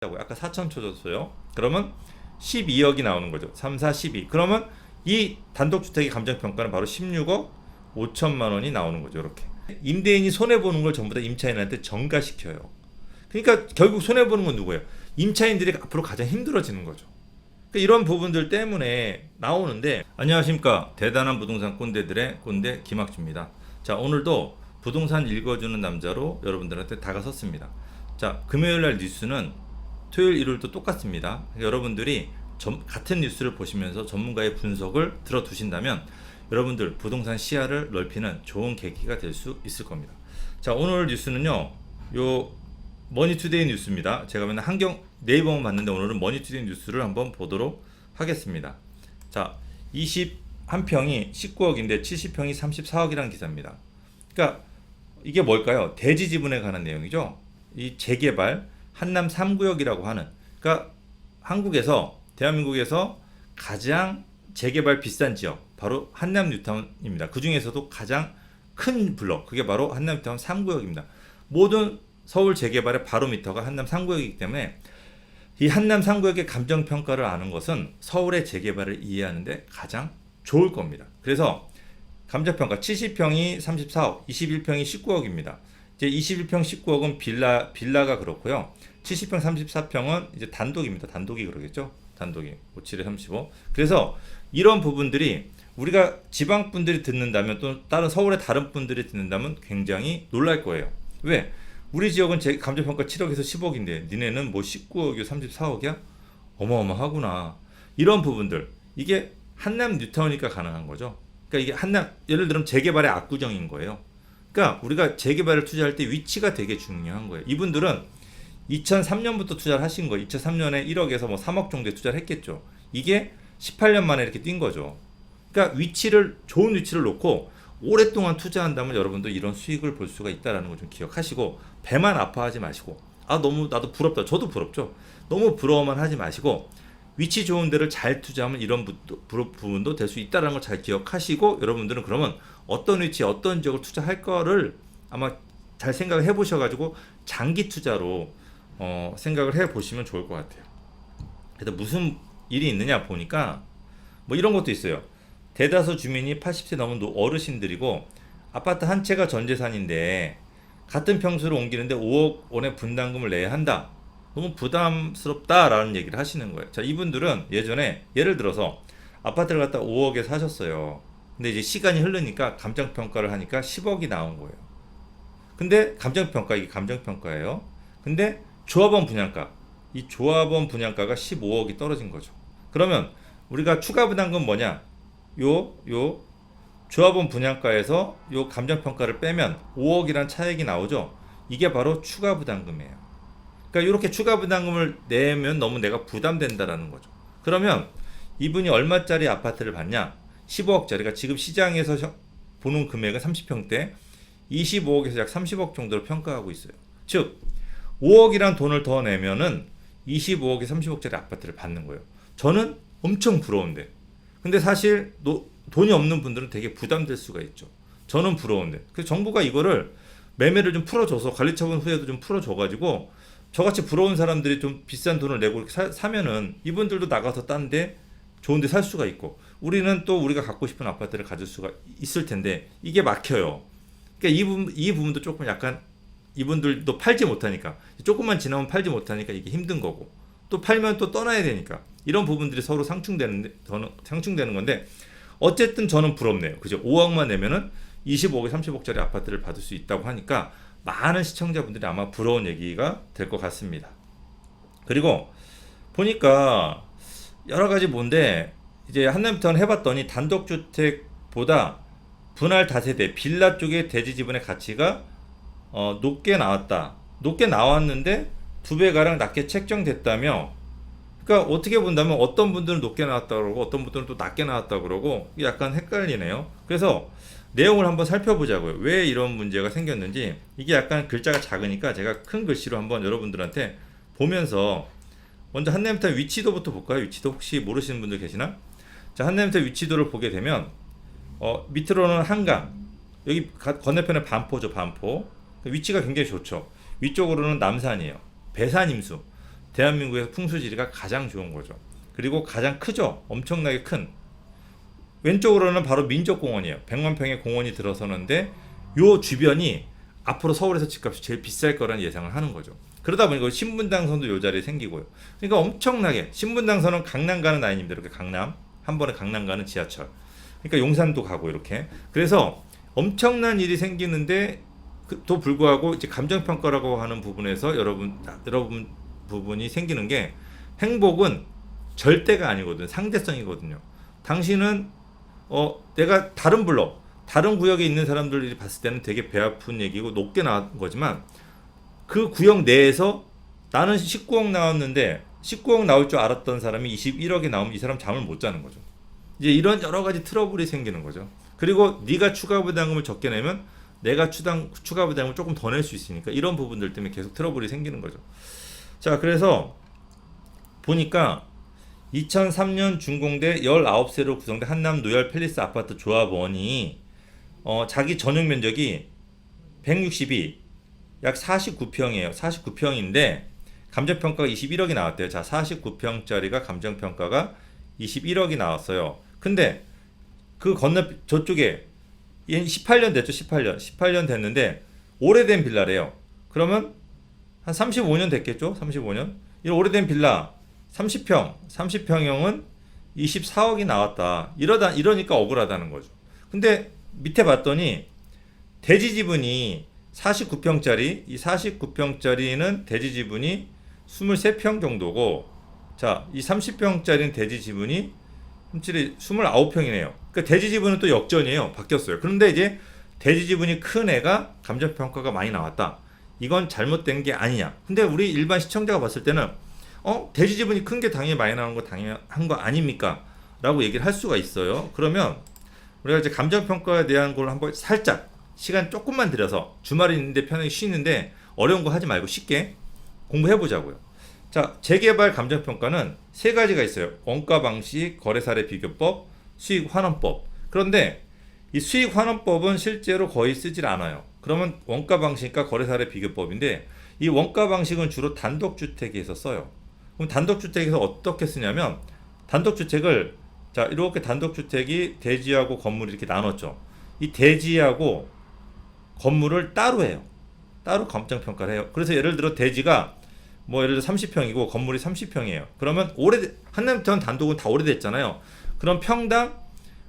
아까 4,000초 줬어요. 그러면 12억이 나오는 거죠. 3, 4, 12. 그러면 이 단독주택의 감정평가는 바로 16억 5천만 원이 나오는 거죠. 이렇게. 임대인이 손해보는 걸 전부 다 임차인한테 전가시켜요. 그러니까 결국 손해보는 건 누구예요? 임차인들이 앞으로 가장 힘들어지는 거죠. 그러니까 이런 부분들 때문에 나오는데, 안녕하십니까. 대단한 부동산 꼰대들의 꼰대 김학주입니다. 자, 오늘도 부동산 읽어주는 남자로 여러분들한테 다가섰습니다. 자, 금요일날 뉴스는 토요일, 일요일도 똑같습니다. 여러분들이 같은 뉴스를 보시면서 전문가의 분석을 들어두신다면 여러분들 부동산 시야를 넓히는 좋은 계기가 될 수 있을 겁니다. 자, 오늘 뉴스는요, 요 머니투데이 뉴스입니다. 제가 맨날 네이버만 봤는데 오늘은 머니투데이 뉴스를 한번 보도록 하겠습니다. 자, 21평이 19억인데 70평이 34억이라는 기사입니다. 그러니까 이게 뭘까요? 대지 지분에 관한 내용이죠. 이 재개발 한남 3구역이라고 하는, 그러니까 한국에서, 대한민국에서 가장 재개발 비싼 지역 바로 한남 뉴타운입니다. 그 중에서도 가장 큰 블록, 그게 바로 한남 뉴타운 3구역입니다. 모든 서울 재개발의 바로미터가 한남 3구역이기 때문에 이 한남 3구역의 감정평가를 아는 것은 서울의 재개발을 이해하는데 가장 좋을 겁니다. 그래서 감정평가 70평이 34억, 21평이 19억입니다. 이제 21평 19억은 빌라가 그렇고요. 70평 34평은 이제 단독입니다. 단독이 그러겠죠. 단독이 57에 35. 그래서 이런 부분들이 우리가 지방 분들이 듣는다면, 또 다른 서울의 다른 분들이 듣는다면 굉장히 놀랄 거예요. 왜? 우리 지역은 감정평가 7억에서 10억인데 니네는 뭐 19억이요 34억이야? 어마어마하구나. 이런 부분들, 이게 한남 뉴타운이니까 가능한 거죠. 그러니까 이게 예를 들면 재개발의 압구정인 거예요. 그러니까 우리가 재개발을 투자할 때 위치가 되게 중요한 거예요. 이분들은 2003년부터 투자를 하신 거예요. 2003년에 1억에서 뭐 3억 정도에 투자를 했겠죠. 이게 18년 만에 이렇게 뛴 거죠. 그러니까 좋은 위치를 놓고 오랫동안 투자한다면 여러분도 이런 수익을 볼 수가 있다는 걸 좀 기억하시고, 배만 아파하지 마시고, 나도 부럽다. 저도 부럽죠. 너무 부러워만 하지 마시고, 위치 좋은 데를 잘 투자하면 이런 부분도 될 수 있다는 걸 잘 기억하시고, 여러분들은 그러면 어떤 위치에 어떤 지역을 투자할 거를 아마 잘 생각을 해보셔가지고 장기 투자로 생각을 해보시면 좋을 것 같아요. 그래서 무슨 일이 있느냐 보니까 뭐 이런 것도 있어요. 대다수 주민이 80세 넘은 어르신들이고 아파트 한 채가 전 재산인데 같은 평수를 옮기는데 5억 원의 분담금을 내야 한다. 너무 부담스럽다라는 얘기를 하시는 거예요. 자, 이분들은 예전에 예를 들어서 아파트를 갖다 5억에 사셨어요. 근데 이제 시간이 흐르니까 감정평가를 하니까 10억이 나온 거예요. 근데 이게 감정평가예요. 근데 조합원 분양가, 이 조합원 분양가가 15억이 떨어진 거죠. 그러면 우리가 추가 부담금 뭐냐? 요 조합원 분양가에서 요 감정평가를 빼면 5억이란 차액이 나오죠. 이게 바로 추가 부담금이에요. 그러니까 이렇게 추가 부담금을 내면 너무 내가 부담된다라는 거죠. 그러면 이분이 얼마짜리 아파트를 받냐? 15억짜리가 지금 시장에서 보는 금액은 30평대 25억에서 약 30억 정도로 평가하고 있어요. 즉 5억이란 돈을 더 내면은 25억에 30억짜리 아파트를 받는 거예요. 저는 엄청 부러운데, 근데 사실 돈이 없는 분들은 되게 부담될 수가 있죠. 저는 부러운데, 그래서 정부가 이거를 매매를 좀 풀어줘서 관리처분 후에도 좀 풀어줘가지고 저같이 부러운 사람들이 좀 비싼 돈을 내고 이렇게 사면은 이분들도 나가서 딴 데 좋은 데 살 수가 있고, 우리는 또 우리가 갖고 싶은 아파트를 가질 수가 있을 텐데 이게 막혀요. 그러니까 이 부분도 조금 약간 이분들도 팔지 못하니까, 조금만 지나면 팔지 못하니까 이게 힘든 거고, 또 팔면 또 떠나야 되니까 이런 부분들이 서로 상충되는 건데, 어쨌든 저는 부럽네요. 그죠? 5억만 내면은 25억에 30억짜리 아파트를 받을 수 있다고 하니까 많은 시청자분들이 아마 부러운 얘기가 될 것 같습니다. 그리고 보니까 여러 가지 뭔데, 이제 한남뉴타운 해봤더니 단독주택보다 분할 다세대 빌라 쪽의 대지 지분의 가치가 높게 나왔다. 높게 나왔는데 2배가량 낮게 책정됐다며. 그러니까 어떻게 본다면 어떤 분들은 높게 나왔다고 그러고 어떤 분들은 또 낮게 나왔다고 그러고 약간 헷갈리네요. 그래서 내용을 한번 살펴보자고요. 왜 이런 문제가 생겼는지. 이게 약간 글자가 작으니까 제가 큰 글씨로 한번 여러분들한테 보면서, 먼저 한남뉴타운 위치도부터 볼까요? 위치도 혹시 모르시는 분들 계시나? 자, 한남뉴타운 위치도를 보게 되면 밑으로는 한강, 여기 건너편에 반포죠. 반포. 위치가 굉장히 좋죠. 위쪽으로는 남산이에요. 배산 임수. 대한민국에서 풍수지리가 가장 좋은 거죠. 그리고 가장 크죠. 엄청나게 큰. 왼쪽으로는 바로 민족공원이에요. 100만 평의 공원이 들어서는데 요 주변이 앞으로 서울에서 집값이 제일 비쌀 거라는 예상을 하는 거죠. 그러다 보니까 신분당선도 요 자리에 생기고요. 그러니까 엄청나게 신분당선은 강남 가는 라인입니다. 이렇게 강남 한 번에 강남 가는 지하철. 그러니까 용산도 가고 이렇게. 그래서 엄청난 일이 생기는데 또 불구하고 이제 감정평가라고 하는 부분에서 여러분 부분이 생기는 게 행복은 절대가 아니거든. 상대성이거든요. 당신은 내가 다른 블록, 다른 구역에 있는 사람들이 봤을 때는 되게 배 아픈 얘기고 높게 나온 거지만 그 구역 내에서 나는 19억 나왔는데 19억 나올 줄 알았던 사람이 21억이 나오면 이 사람 잠을 못 자는 거죠. 이제 이런 여러 가지 트러블이 생기는 거죠. 그리고 네가 추가 부담금을 적게 내면 내가 추가 부담금을 조금 더 낼 수 있으니까 이런 부분들 때문에 계속 트러블이 생기는 거죠. 자, 그래서 보니까 2003년 준공돼 19세로 구성된 한남 노열 팰리스 아파트 조합원이 자기 전용 면적이 162, 약 49평이에요. 49평인데 감정평가가 21억이 나왔대요. 자, 49평짜리가 감정평가가 21억이 나왔어요. 근데 그 건너 저쪽에 18년 됐죠. 18년 됐는데 오래된 빌라래요. 그러면 한 35년 됐겠죠. 35년. 이 오래된 빌라 30평형은 24억이 나왔다. 이러니까 억울하다는 거죠. 근데 밑에 봤더니 대지 지분이 49평짜리, 이 49평짜리는 대지 지분이 23평 정도고, 자, 이 30평짜리는 대지 지분이 29평이네요. 그러니까 대지 지분은 또 역전이에요. 바뀌었어요. 그런데 이제 대지 지분이 큰 애가 감정평가가 많이 나왔다. 이건 잘못된 게 아니냐. 근데 우리 일반 시청자가 봤을 때는 대지 지분이 큰 게 당연히 많이 나오는 거 당연한 거 아닙니까? 라고 얘기를 할 수가 있어요. 그러면 우리가 이제 감정평가에 대한 걸 한번 살짝 시간 조금만 들여서 주말이 있는데 편하게 쉬는데 어려운 거 하지 말고 쉽게 공부해 보자고요. 자, 재개발 감정평가는 세 가지가 있어요. 원가 방식, 거래 사례 비교법, 수익 환원법. 그런데 이 수익 환원법은 실제로 거의 쓰질 않아요. 그러면 원가 방식과 거래 사례 비교법인데 이 원가 방식은 주로 단독주택에서 써요. 그럼 단독주택에서 어떻게 쓰냐면 단독주택을 자, 이렇게 단독주택이 대지하고 건물이 이렇게 나눴죠. 이 대지하고 건물을 따로 해요. 따로 감정평가를 해요. 그래서 예를 들어 대지가 뭐 예를 들어 30평이고 건물이 30평이에요. 그러면 한남타운 단독은 다 오래됐잖아요. 그럼 평당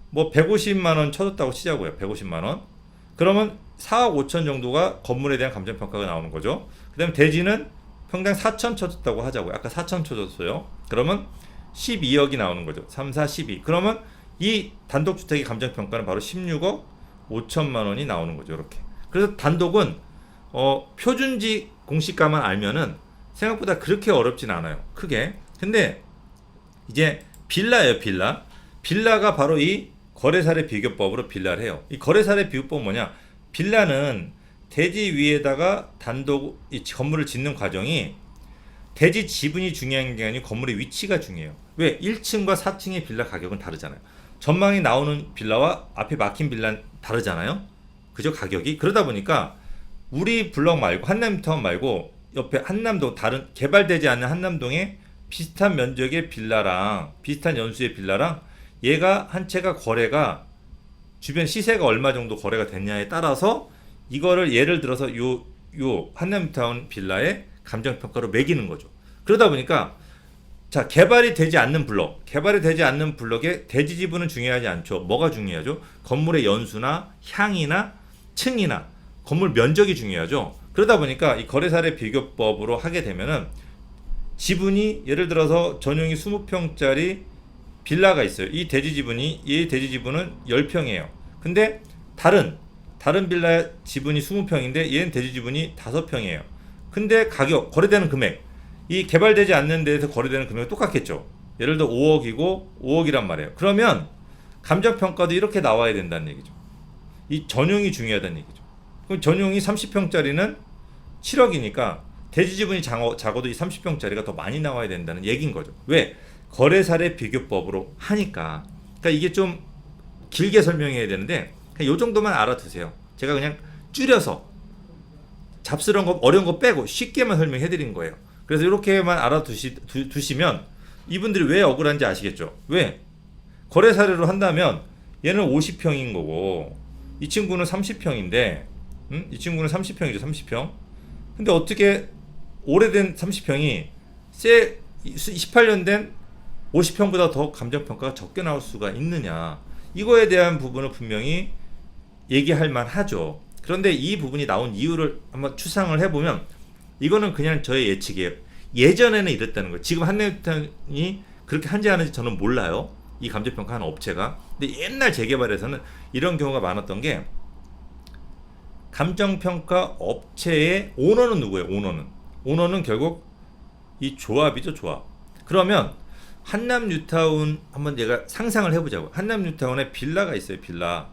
뭐 150만 원 쳐줬다고 치자고요. 150만 원. 그러면 4억 5천 정도가 건물에 대한 감정평가가 나오는 거죠. 그 다음에 대지는 평당 4천 쳐줬다고 하자고요. 아까 4천 쳐줬어요. 그러면 12억이 나오는 거죠. 3, 4, 12. 그러면 이 단독주택의 감정평가는 바로 16억 5천만 원이 나오는 거죠. 이렇게. 그래서 단독은 표준지 공시가만 알면은 생각보다 그렇게 어렵진 않아요. 크게. 근데 이제 빌라예요. 빌라가 바로 이 거래사례 비교법으로 빌라를 해요. 이 거래사례 비교법은 뭐냐? 빌라는 대지 위에다가 단독 이 건물을 짓는 과정이 대지 지분이 중요한 게 아니고 건물의 위치가 중요해요. 왜? 1층과 4층의 빌라 가격은 다르잖아요. 전망이 나오는 빌라와 앞에 막힌 빌라는 다르잖아요. 그죠? 가격이. 그러다 보니까 우리 블럭 말고 한남타운 말고 옆에 한남동 다른 개발되지 않는 한남동에 비슷한 면적의 빌라랑 비슷한 연수의 빌라랑 얘가 한 채가 거래가 주변 시세가 얼마 정도 거래가 됐냐에 따라서 이거를 예를 들어서 요 한남타운 빌라의 감정평가로 매기는 거죠. 그러다 보니까 자, 개발이 되지 않는 블럭에 대지 지분은 중요하지 않죠. 뭐가 중요하죠? 건물의 연수나 향이나 층이나 건물 면적이 중요하죠. 그러다 보니까 이 거래사례 비교법으로 하게 되면은 지분이 예를 들어서 전용이 20평짜리 빌라가 있어요. 이 대지 지분은 10평이에요. 근데 다른 빌라 지분이 20평인데 얘는 대지 지분이 5평이에요. 근데 가격, 거래되는 금액, 이 개발되지 않는 데에서 거래되는 금액은 똑같겠죠. 예를 들어 5억이란 말이에요. 그러면 감정평가도 이렇게 나와야 된다는 얘기죠. 이 전용이 중요하다는 얘기죠. 그럼 전용이 30평짜리는 7억이니까 대지 지분이 작아도 이 30평짜리가 더 많이 나와야 된다는 얘기인 거죠. 왜? 거래사례 비교법으로 하니까. 그러니까 이게 좀 길게 설명해야 되는데 그냥 요 정도만 알아두세요. 제가 그냥 줄여서 잡스러운 거 어려운 거 빼고 쉽게만 설명해 드린 거예요. 그래서 이렇게만 두시면 이분들이 왜 억울한지 아시겠죠? 왜? 거래 사례로 한다면 얘는 50평인 거고 이 친구는 30평인데 이 친구는 30평이죠. 30평. 근데 어떻게 오래된 30평이 18년 된 50평보다 더 감정평가가 적게 나올 수가 있느냐, 이거에 대한 부분을 분명히 얘기할 만하죠. 그런데 이 부분이 나온 이유를 한번 추상을 해보면 이거는 그냥 저의 예측이에요. 예전에는 이랬다는 거예요. 지금 한남유타운이 그렇게 한지 안 하는지 저는 몰라요, 이 감정평가하는 업체가. 근데 옛날 재개발에서는 이런 경우가 많았던 게, 감정평가 업체의 오너는 누구예요? 오너는 결국 이 조합이죠, 조합. 그러면 한남뉴타운 한번 내가 상상을 해보자고. 한남뉴타운에 빌라가 있어요. 빌라.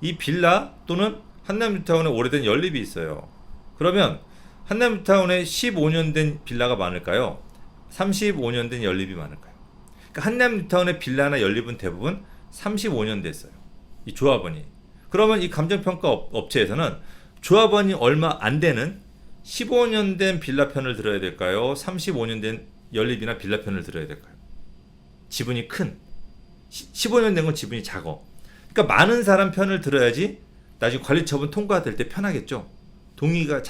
이 빌라 또는 한남뉴타운에 오래된 연립이 있어요. 그러면 한남뉴타운에 15년 된 빌라가 많을까요? 35년 된 연립이 많을까요? 그러니까 한남뉴타운의 빌라나 연립은 대부분 35년 됐어요, 이 조합원이. 그러면 이 감정평가 업체에서는 조합원이 얼마 안 되는 15년 된 빌라 편을 들어야 될까요? 35년 된 연립이나 빌라 편을 들어야 될까요? 지분이 큰 15년 된 건 지분이 작어. 그러니까 많은 사람 편을 들어야지 나중에 관리처분 통과될 때 편하겠죠. 동의율이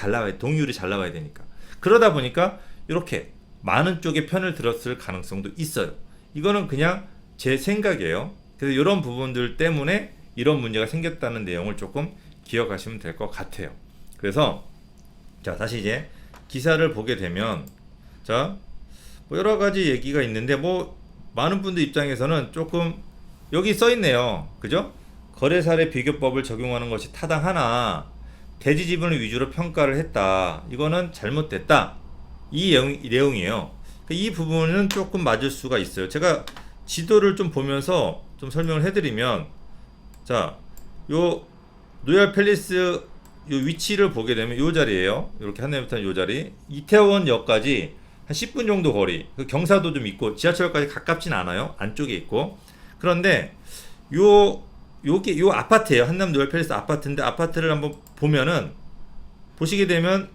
잘 나와야 되니까. 그러다 보니까 이렇게 많은 쪽의 편을 들었을 가능성도 있어요. 이거는 그냥 제 생각이에요. 그래서 이런 부분들 때문에 이런 문제가 생겼다는 내용을 조금 기억하시면 될 것 같아요. 그래서 자, 다시 이제 기사를 보게 되면, 자, 뭐 여러 가지 얘기가 있는데, 뭐 많은 분들 입장에서는 조금 여기 써 있네요. 그죠? 거래 사례 비교법을 적용하는 것이 타당하나 대지 지분을 위주로 평가를 했다, 이거는 잘못됐다, 이 내용이에요. 이 부분은 조금 맞을 수가 있어요. 제가 지도를 좀 보면서 좀 설명을 해드리면, 자, 요 로얄 팰리스 요 위치를 보게 되면 요 자리예요. 이렇게 한남유타운 요 자리, 이태원역까지 한 10분 정도 거리, 경사도 좀 있고 지하철까지 가깝진 않아요. 안쪽에 있고. 그런데 요게 요 아파트예요. 한남 로얄 팰리스 아파트인데, 아파트를 한번 보면은 보시게 되면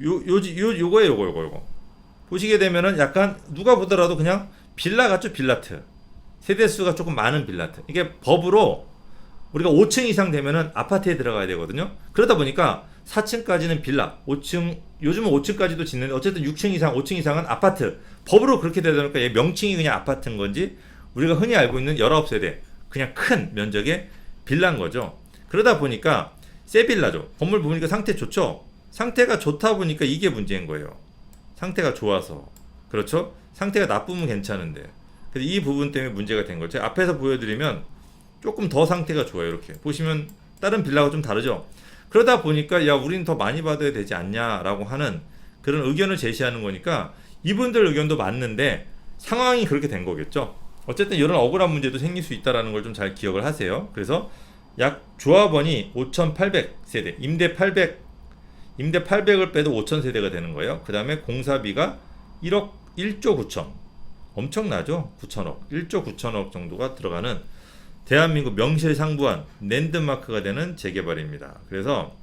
요거 보시게 되면은 약간 누가 보더라도 그냥 빌라 같죠. 빌라트. 세대수가 조금 많은 빌라트. 이게 법으로 우리가 5층 이상 되면은 아파트에 들어가야 되거든요. 그러다 보니까 4층까지는 빌라, 5층, 요즘은 5층까지도 짓는데 어쨌든 6층 이상, 5층 이상은 아파트. 법으로 그렇게 되다 보니까 얘 명칭이 그냥 아파트인 건지, 우리가 흔히 알고 있는 19세대 그냥 큰 면적의 빌라인 거죠. 그러다 보니까 새 빌라죠. 건물 보니까 상태 좋죠. 상태가 좋다 보니까 이게 문제인 거예요. 상태가 좋아서. 그렇죠? 상태가 나쁘면 괜찮은데. 그래서 이 부분 때문에 문제가 된 거죠. 앞에서 보여드리면 조금 더 상태가 좋아요. 이렇게 보시면 다른 빌라가 좀 다르죠. 그러다 보니까 야, 우리는 더 많이 받아야 되지 않냐라고 하는 그런 의견을 제시하는 거니까 이분들 의견도 맞는데 상황이 그렇게 된 거겠죠. 어쨌든 이런 억울한 문제도 생길 수 있다는 걸 좀 잘 기억을 하세요. 그래서 약 조합원이 5,800세대, 임대 800을 빼도 5,000세대가 되는 거예요. 그 다음에 공사비가 1조 9천, 엄청나죠? 9천억, 1조 9천억 정도가 들어가는 대한민국 명실상부한 랜드마크가 되는 재개발입니다. 그래서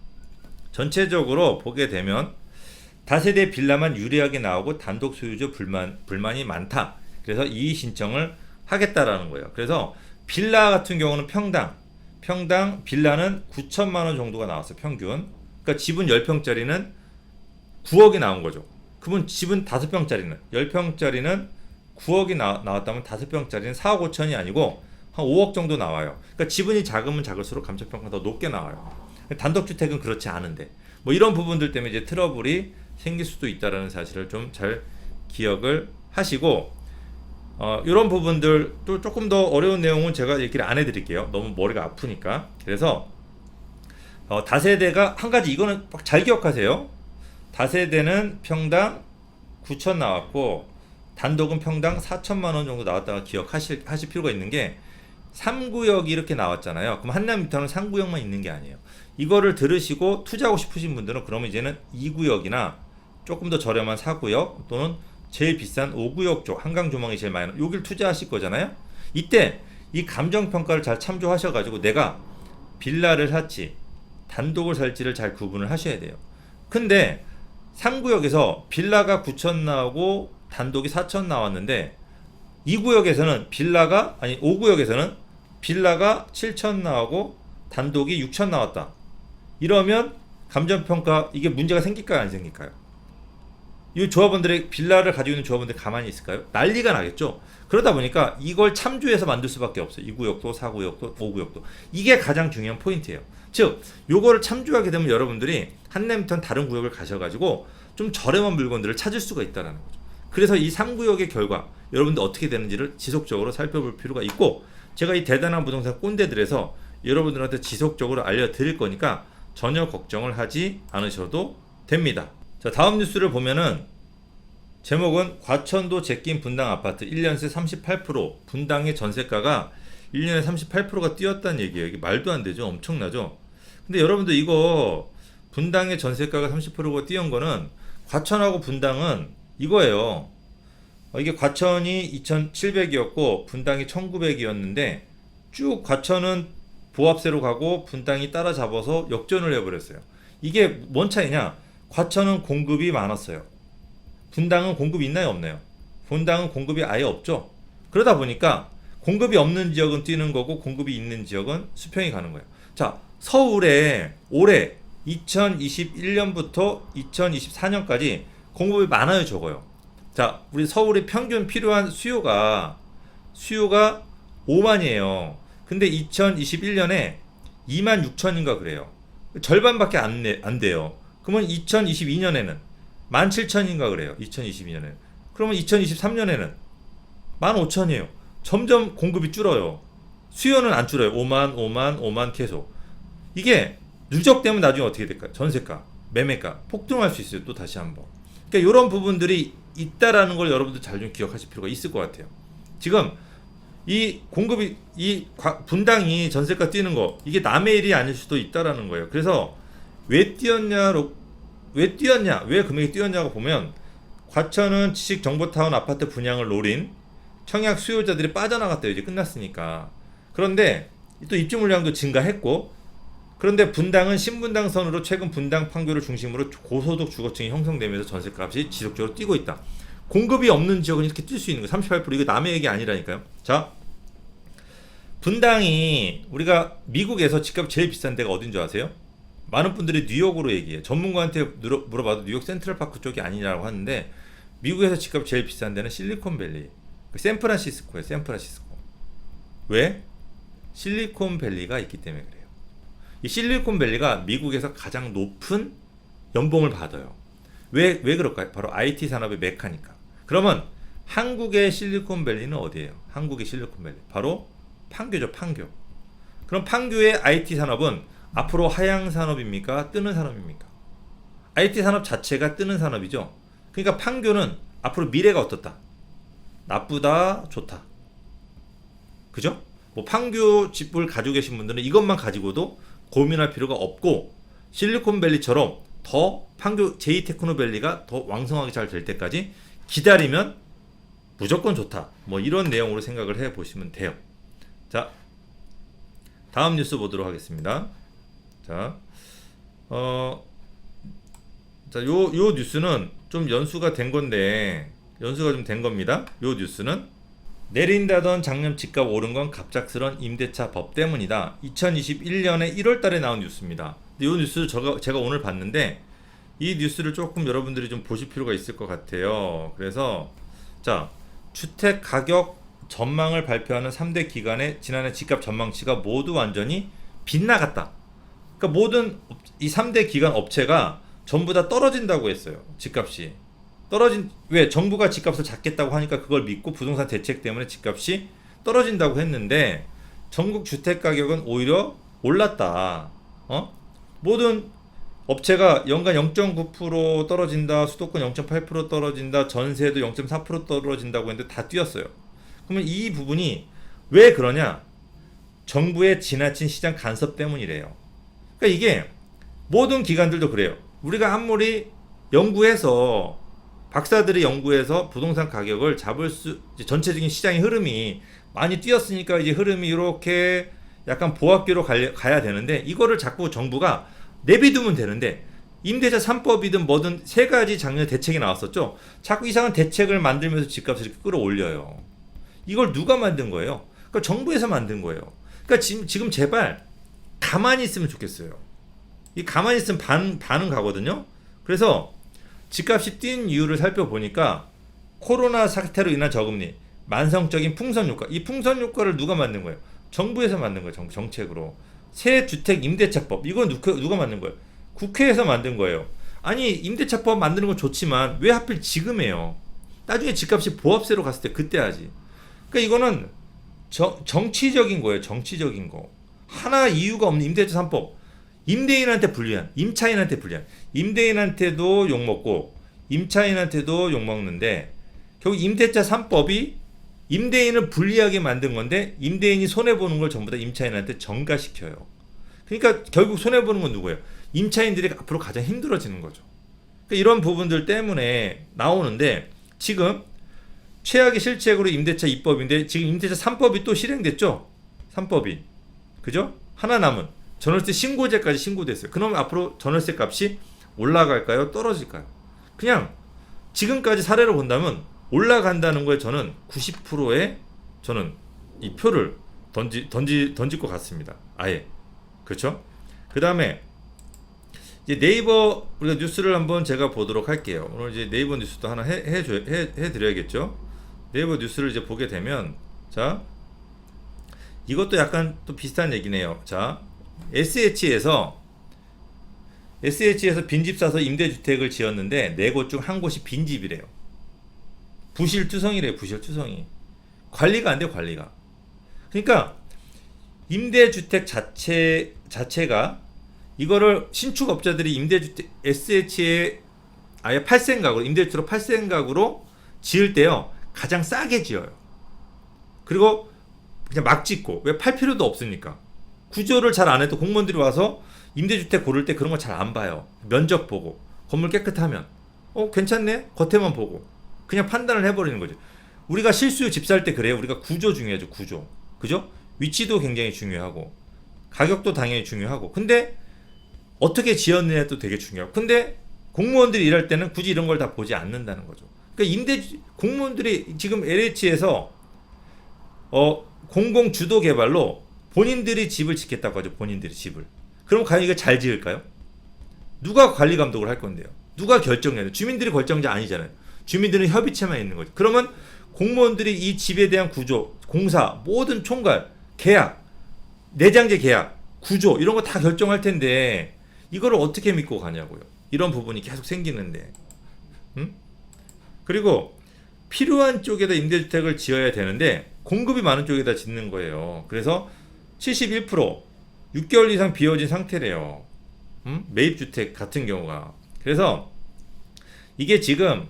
전체적으로 보게 되면 다세대 빌라만 유리하게 나오고 단독 소유주 불만이 많다. 그래서 이의 신청을 하겠다라는 거예요. 그래서 빌라 같은 경우는 평당 빌라는 9천만 원 정도가 나왔어요. 평균. 그러니까 집은 10평짜리는 9억이 나온 거죠. 그러면 집은 5평짜리는 10평짜리는 9억이 나왔다면 5평짜리는 4억 5천이 아니고 한 5억 정도 나와요. 그러니까 지분이 작으면 작을수록 감정평가가 더 높게 나와요. 단독주택은 그렇지 않은데, 뭐 이런 부분들 때문에 이제 트러블이 생길 수도 있다라는 사실을 좀 잘 기억을 하시고, 이런 부분들 또 조금 더 어려운 내용은 제가 얘기를 안 해드릴게요. 너무 머리가 아프니까. 그래서 다세대가 한 가지, 이거는 잘 기억하세요. 다세대는 평당 9천 나왔고 단독은 평당 4천만 원 정도 나왔다가 기억하실 필요가 있는 게, 3구역이 이렇게 나왔잖아요. 그럼 한남유타운은 3구역만 있는 게 아니에요. 이거를 들으시고 투자하고 싶으신 분들은 그러면 이제는 2구역이나 조금 더 저렴한 4구역 또는 제일 비싼 5구역 쪽, 한강조망이 제일 많이 여길 투자하실 거잖아요. 이때 이 감정평가를 잘 참조하셔가지고 내가 빌라를 살지 단독을 살지를 잘 구분을 하셔야 돼요. 근데 3구역에서 빌라가 9천 나오고 단독이 4천 나왔는데 5구역에서는 빌라가 7천 나오고 단독이 6천 나왔다. 이러면 감정평가 이게 문제가 생길까요, 안 생길까요? 이 조합원들의 빌라를 가지고 있는 조합원들 가만히 있을까요? 난리가 나겠죠. 그러다 보니까 이걸 참조해서 만들 수밖에 없어요. 2구역도 4구역도 5구역도. 이게 가장 중요한 포인트예요. 즉 요거를 참조하게 되면 여러분들이 한램턴 다른 구역을 가셔가지고 좀 저렴한 물건들을 찾을 수가 있다는 거죠. 그래서 이 3구역의 결과 여러분들 어떻게 되는지를 지속적으로 살펴볼 필요가 있고, 제가 이 대단한 부동산 꼰대들에서 여러분들한테 지속적으로 알려드릴 거니까 전혀 걱정을 하지 않으셔도 됩니다. 자, 다음 뉴스를 보면은 제목은 과천도 제낀 분당 아파트 1년새 38%, 분당의 전세가가 1년에 38%가 뛰었다는 얘기예요. 이게 말도 안 되죠. 엄청나죠. 근데 여러분들 이거 분당의 전세가가 30%가 뛰은 거는 과천하고 분당은 이거예요. 이게 과천이 2,700이었고 분당이 1,900이었는데 쭉 과천은 보합세로 가고 분당이 따라잡아서 역전을 해버렸어요. 이게 뭔 차이냐? 과천은 공급이 많았어요. 분당은 공급이 있나요, 없나요? 분당은 공급이 아예 없죠. 그러다 보니까 공급이 없는 지역은 뛰는 거고 공급이 있는 지역은 수평이 가는 거예요. 자, 서울에 올해 2021년부터 2024년까지 공급이 많아요, 적어요? 자, 우리 서울의 평균 필요한 수요가 5만이에요. 근데 2021년에 2만 6천인가 그래요. 절반밖에 안 돼요. 그러면 2022년에는 17,000인가 그래요. 2022년에는. 그러면 2023년에는 15,000이에요. 점점 공급이 줄어요. 수요는 안 줄어요. 5만 계속. 이게 누적되면 나중에 어떻게 될까요? 전세가, 매매가 폭등할 수 있어요. 또 다시 한번. 그러니까 이런 부분들이 있다라는 걸 여러분들 잘 좀 기억하실 필요가 있을 것 같아요. 지금 이 공급이 분당이 전세가 뛰는 거 이게 남의 일이 아닐 수도 있다라는 거예요. 그래서 왜 뛰었냐, 왜 금액이 뛰었냐고 보면 과천은 지식정보타운 아파트 분양을 노린 청약 수요자들이 빠져나갔대요. 이제 끝났으니까. 그런데 또 입주 물량도 증가했고, 그런데 분당은 신분당선으로 최근 분당 판교를 중심으로 고소득 주거층이 형성되면서 전세값이 지속적으로 뛰고 있다. 공급이 없는 지역은 이렇게 뛸 수 있는 거예요. 38% 이거 남의 얘기 아니라니까요. 자, 분당이 우리가 미국에서 집값 제일 비싼 데가 어딘 줄 아세요? 많은 분들이 뉴욕으로 얘기해요. 전문가한테 물어봐도 뉴욕 센트럴파크 쪽이 아니라고 하는데 미국에서 집값 제일 비싼 데는 실리콘밸리, 샌프란시스코예요. 샌프란시스코. 왜? 실리콘밸리가 있기 때문에 그래요. 이 실리콘밸리가 미국에서 가장 높은 연봉을 받아요. 왜 그럴까요? 바로 IT 산업의 메카니까. 그러면 한국의 실리콘밸리는 어디예요? 한국의 실리콘밸리 바로 판교죠. 판교. 그럼 판교의 IT 산업은 앞으로 하향 산업입니까? 뜨는 산업입니까? IT 산업 자체가 뜨는 산업이죠. 그러니까 판교는 앞으로 미래가 어떻다? 나쁘다, 좋다. 그죠? 뭐 판교 집을 가지고 계신 분들은 이것만 가지고도 고민할 필요가 없고, 실리콘밸리처럼 더 판교 제2테크노밸리가 더 왕성하게 잘 될 때까지 기다리면 무조건 좋다. 뭐 이런 내용으로 생각을 해 보시면 돼요. 자, 다음 뉴스 보도록 하겠습니다. 자, 요 뉴스는 좀 연수가 된 겁니다. 요 뉴스는 내린다던 작년 집값 오른 건 갑작스런 임대차 법 때문이다. 2021년에 1월 달에 나온 뉴스입니다. 근데 이 뉴스를 제가 오늘 봤는데 이 뉴스를 조금 여러분들이 좀 보실 필요가 있을 것 같아요. 그래서 자, 주택 가격 전망을 발표하는 3대 기관의 지난해 집값 전망치가 모두 완전히 빗나갔다. 그러니까 모든 이 3대 기관 업체가 전부 다 떨어진다고 했어요. 집값이. 왜? 정부가 집값을 잡겠다고 하니까 그걸 믿고 부동산 대책 때문에 집값이 떨어진다고 했는데 전국 주택 가격은 오히려 올랐다. 모든 업체가 연간 0.9% 떨어진다, 수도권 0.8% 떨어진다, 전세도 0.4% 떨어진다고 했는데 다 뛰었어요. 그러면 이 부분이 왜 그러냐? 정부의 지나친 시장 간섭 때문이래요. 그러니까 이게 모든 기관들도 그래요. 우리가 아무리 박사들이 연구해서 부동산 가격을 전체적인 시장의 흐름이 많이 뛰었으니까 이제 흐름이 이렇게 약간 보합기로 가야 되는데 이거를 자꾸 정부가 내비두면 되는데 임대차 3법이든 뭐든 세 가지 작년에 대책이 나왔었죠. 자꾸 이상한 대책을 만들면서 집값을 이렇게 끌어올려요. 이걸 누가 만든 거예요? 그러니까 정부에서 만든 거예요. 그러니까 지금 제발 가만히 있으면 좋겠어요. 이 가만히 있으면 반은 가거든요. 그래서 집값이 뛴 이유를 살펴보니까 코로나 사태로 인한 저금리, 만성적인 풍선 효과. 이 풍선 효과를 누가 만든 거예요? 정부에서 만든 거예요. 정책으로. 새 주택 임대차법. 이건 누가 만든 거예요? 국회에서 만든 거예요. 아니 임대차법 만드는 건 좋지만 왜 하필 지금 해요? 나중에 집값이 보합세로 갔을 때 그때 하지. 그러니까 이거는 정치적인 거예요. 정치적인 거. 하나 이유가 없는 임대차 3법. 임대인한테 불리한, 임차인한테 불리한. 임대인한테도 욕먹고 임차인한테도 욕먹는데 결국 임대차 3법이 임대인을 불리하게 만든 건데 임대인이 손해보는 걸 전부 다 임차인한테 전가시켜요. 그러니까 결국 손해보는 건 누구예요? 임차인들이 앞으로 가장 힘들어지는 거죠. 그러니까 이런 부분들 때문에 나오는데 지금 최악의 실책으로 임대차 2법인데 지금 임대차 3법이 또 실행됐죠? 3법이. 그죠? 하나 남은 전월세 신고제까지 신고됐어요. 그럼 앞으로 전월세 값이 올라갈까요? 떨어질까요? 그냥 지금까지 사례를 본다면 올라간다는 거에 저는 90%의 저는 이 표를 던질 것 같습니다. 아예. 그렇죠? 그 다음에 이제 네이버 우리가 뉴스를 한번 제가 보도록 할게요. 오늘 이제 네이버 뉴스도 하나 해드려야겠죠? 네이버 뉴스를 이제 보게 되면 자 이것도 약간 또 비슷한 얘기네요. 자 SH에서 빈집 사서 임대주택을 지었는데 네 곳 중 한 곳이 빈집이래요. 부실투성이래요. 부실투성이. 관리가 안 돼요. 관리가. 그러니까 임대주택 자체가 이거를 신축업자들이 임대주택 SH에 아예 팔생각으로 임대주택으로 팔생각으로 지을 때요 가장 싸게 지어요. 그리고 그냥 막 짓고 왜 팔 필요도 없으니까 구조를 잘 안 해도 공무원들이 와서 임대주택 고를 때 그런 거 잘 안 봐요. 면적 보고 건물 깨끗하면 괜찮네 겉에만 보고 그냥 판단을 해버리는 거죠. 우리가 실수요 집 살 때 그래요. 우리가 구조 중요하죠. 구조. 그죠? 위치도 굉장히 중요하고 가격도 당연히 중요하고 근데 어떻게 지었느냐도 되게 중요하고 근데 공무원들이 일할 때는 굳이 이런 걸 다 보지 않는다는 거죠. 그러니까 공무원들이 지금 LH에서 공공 주도 개발로 본인들이 집을 짓겠다고 하죠. 본인들이 집을. 그럼 과연 이거 잘 지을까요? 누가 관리 감독을 할 건데요? 누가 결정해야 돼요? 주민들이 결정자 아니잖아요. 주민들은 협의체만 있는 거죠. 그러면 공무원들이 이 집에 대한 구조, 공사, 모든 총괄, 계약, 내장재 계약, 구조 이런 거 다 결정할 텐데 이거를 어떻게 믿고 가냐고요. 이런 부분이 계속 생기는데. 그리고 필요한 쪽에다 임대주택을 지어야 되는데 공급이 많은 쪽에다 짓는 거예요. 그래서 71% 6개월 이상 비어진 상태래요. 매입주택 같은 경우가. 그래서 이게 지금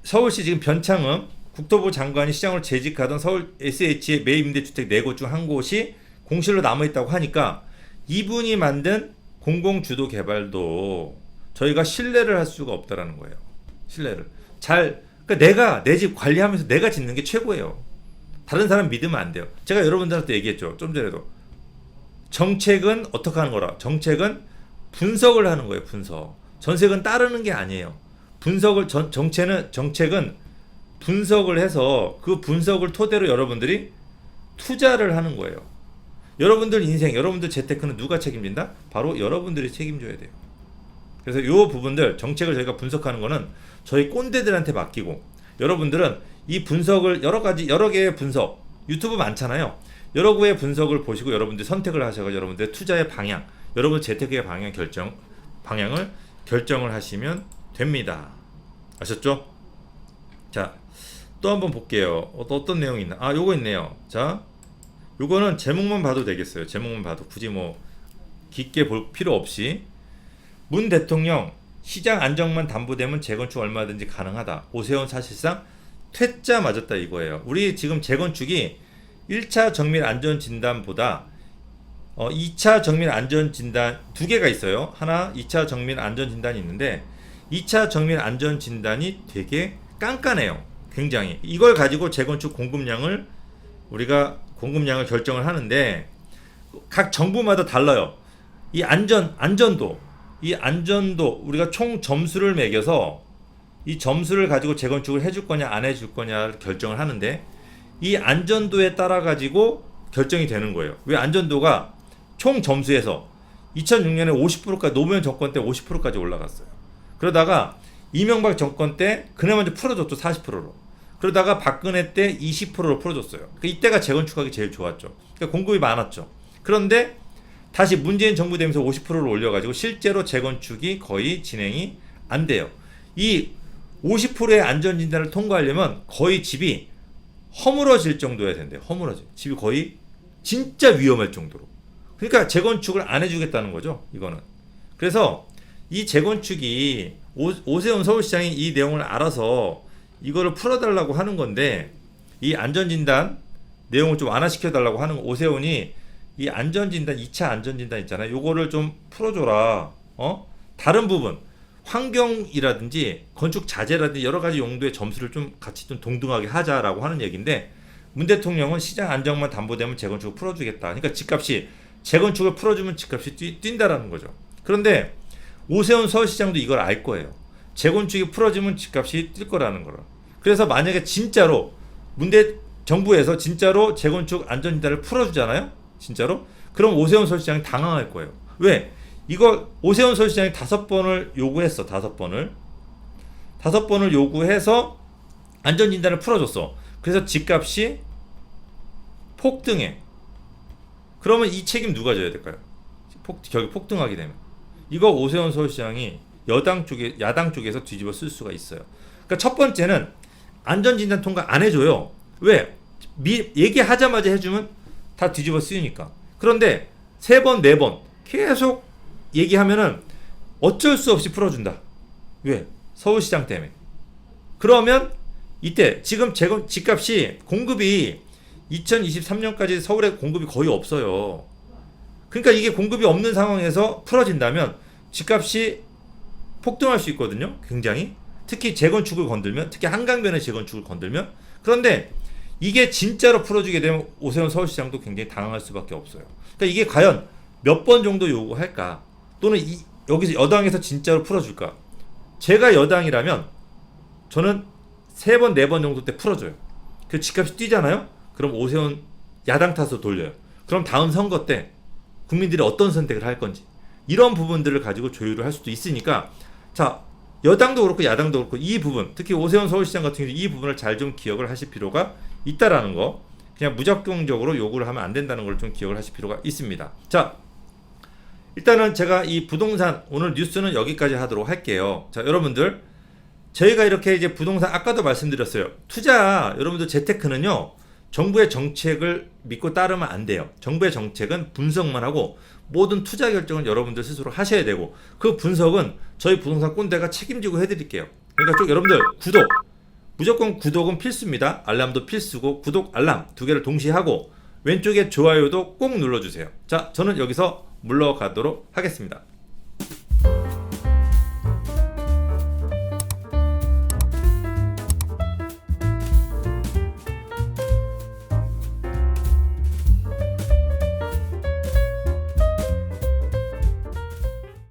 서울시 지금 변창흠 국토부 장관이 시장으로 재직하던 서울 SH의 매입임대주택 4곳 중 한 곳이 공실로 남아있다고 하니까 이분이 만든 공공주도 개발도 저희가 신뢰를 할 수가 없다라는 거예요. 신뢰를. 그러니까 내가 내 집 관리하면서 내가 짓는 게 최고예요. 다른 사람 믿으면 안 돼요. 제가 여러분들한테 얘기했죠. 좀 전에도. 정책은 어떻게 하는 거라? 정책은 분석을 하는 거예요. 분석. 정책은 따르는 게 아니에요. 정책은 분석을 해서 그 분석을 토대로 여러분들이 투자를 하는 거예요. 여러분들 인생, 여러분들 재테크는 누가 책임진다? 바로 여러분들이 책임져야 돼요. 그래서 이 부분들 정책을 저희가 분석하는 거는 저희 꼰대들한테 맡기고 여러분들은 이 분석을 여러 개의 분석 유튜브 많잖아요. 여러 개의 분석을 보시고 여러분들 선택을 하셔서 여러분들의 투자의 방향, 여러분 재테크의 방향을 결정을 하시면 됩니다. 아셨죠? 자, 또 한번 볼게요. 어떤 내용이 있나? 요거 있네요. 자, 요거는 제목만 봐도 되겠어요. 제목만 봐도 굳이 뭐 깊게 볼 필요 없이 문 대통령 시장 안정만 담보되면 재건축 얼마든지 가능하다. 오세훈 사실상 퇴짜 맞았다 이거예요. 우리 지금 재건축이 1차 정밀 안전진단보다 2차 정밀 안전진단 두 개가 있어요. 하나 2차 정밀 안전진단이 있는데 2차 정밀 안전진단이 되게 깐깐해요. 굉장히. 이걸 가지고 재건축 공급량을 결정을 하는데 각 정부마다 달라요. 이 안전도 이 안전도 우리가 총 점수를 매겨서 이 점수를 가지고 재건축을 해줄 거냐 안 해줄 거냐를 결정을 하는데 이 안전도에 따라 가지고 결정이 되는 거예요. 왜 안전도가 총 점수에서 2006년에 50%까지 노무현 정권 때 50%까지 올라갔어요. 그러다가 이명박 정권 때 그나마 좀 풀어줬죠. 40%로. 그러다가 박근혜 때 20%로 풀어줬어요. 그러니까 이때가 재건축하기 제일 좋았죠. 그러니까 공급이 많았죠. 그런데 다시 문재인 정부 되면서 50%를 올려가지고 실제로 재건축이 거의 진행이 안 돼요. 이 50%의 안전진단을 통과하려면 거의 집이 허물어질 정도여야 된대요. 허물어져. 집이 거의 진짜 위험할 정도로. 그러니까 재건축을 안 해주겠다는 거죠. 이거는. 그래서 이 재건축이 오세훈 서울시장이 이 내용을 알아서 이거를 풀어달라고 하는 건데 이 안전진단 내용을 좀 완화시켜달라고 하는 오세훈이 이 안전진단 2차 안전진단 있잖아요. 요거를 좀 풀어줘라. 다른 부분 환경이라든지 건축 자재라든지 여러 가지 용도의 점수를 좀 같이 좀 동등하게 하자라고 하는 얘기인데 문 대통령은 시장 안정만 담보되면 재건축을 풀어주겠다. 그러니까 집값이 재건축을 풀어주면 집값이 뛴다라는 거죠. 그런데 오세훈 서울시장도 이걸 알 거예요. 재건축이 풀어지면 집값이 뛸 거라는 거를. 그래서 만약에 진짜로 정부에서 진짜로 재건축 안전진단을 풀어주잖아요. 진짜로? 그럼 오세훈 서울시장이 당황할 거예요. 왜? 이거 오세훈 서울시장이 5번을 요구했어. 5번을 요구해서 안전진단을 풀어줬어. 그래서 집값이 폭등해. 그러면 이 책임 누가 져야 될까요? 결국 폭등하게 되면. 이거 오세훈 서울시장이 야당 쪽에서 뒤집어 쓸 수가 있어요. 그러니까 첫 번째는 안전진단 통과 안 해줘요. 왜? 얘기하자마자 해주면 다 뒤집어 쓰이니까. 그런데 3번, 4번 계속 얘기하면은 어쩔 수 없이 풀어준다. 왜? 서울시장 때문에. 그러면 이때 지금 집값이 공급이 2023년까지 서울에 공급이 거의 없어요. 그러니까 이게 공급이 없는 상황에서 풀어진다면 집값이 폭등할 수 있거든요. 굉장히. 특히 재건축을 건들면, 특히 한강변의 재건축을 건들면. 그런데 이게 진짜로 풀어주게 되면 오세훈 서울시장도 굉장히 당황할 수밖에 없어요. 그러니까 이게 과연 몇 번 정도 요구할까? 또는 여기서 여당에서 진짜로 풀어줄까? 제가 여당이라면 저는 3번, 4번 정도 때 풀어줘요. 그 집값이 뛰잖아요? 그럼 오세훈 야당 탓으로 돌려요. 그럼 다음 선거 때 국민들이 어떤 선택을 할 건지 이런 부분들을 가지고 조율을 할 수도 있으니까 자 여당도 그렇고 야당도 그렇고 이 부분 특히 오세훈 서울시장 같은 경우 이 부분을 잘 좀 기억을 하실 필요가 있다라는 거 그냥 무작정적으로 요구를 하면 안 된다는 걸 좀 기억을 하실 필요가 있습니다. 자 일단은 제가 이 부동산 오늘 뉴스는 여기까지 하도록 할게요. 자 여러분들 저희가 이렇게 이제 부동산 아까도 말씀드렸어요. 투자 여러분들 재테크는요 정부의 정책을 믿고 따르면 안 돼요. 정부의 정책은 분석만 하고 모든 투자 결정은 여러분들 스스로 하셔야 되고 그 분석은 저희 부동산 꼰대가 책임지고 해드릴게요. 그러니까 쭉 여러분들 무조건 구독은 필수입니다. 알람도 필수고 구독 알람 2개를 동시에 하고 왼쪽에 좋아요도 꼭 눌러주세요. 자 저는 여기서 물러가도록 하겠습니다.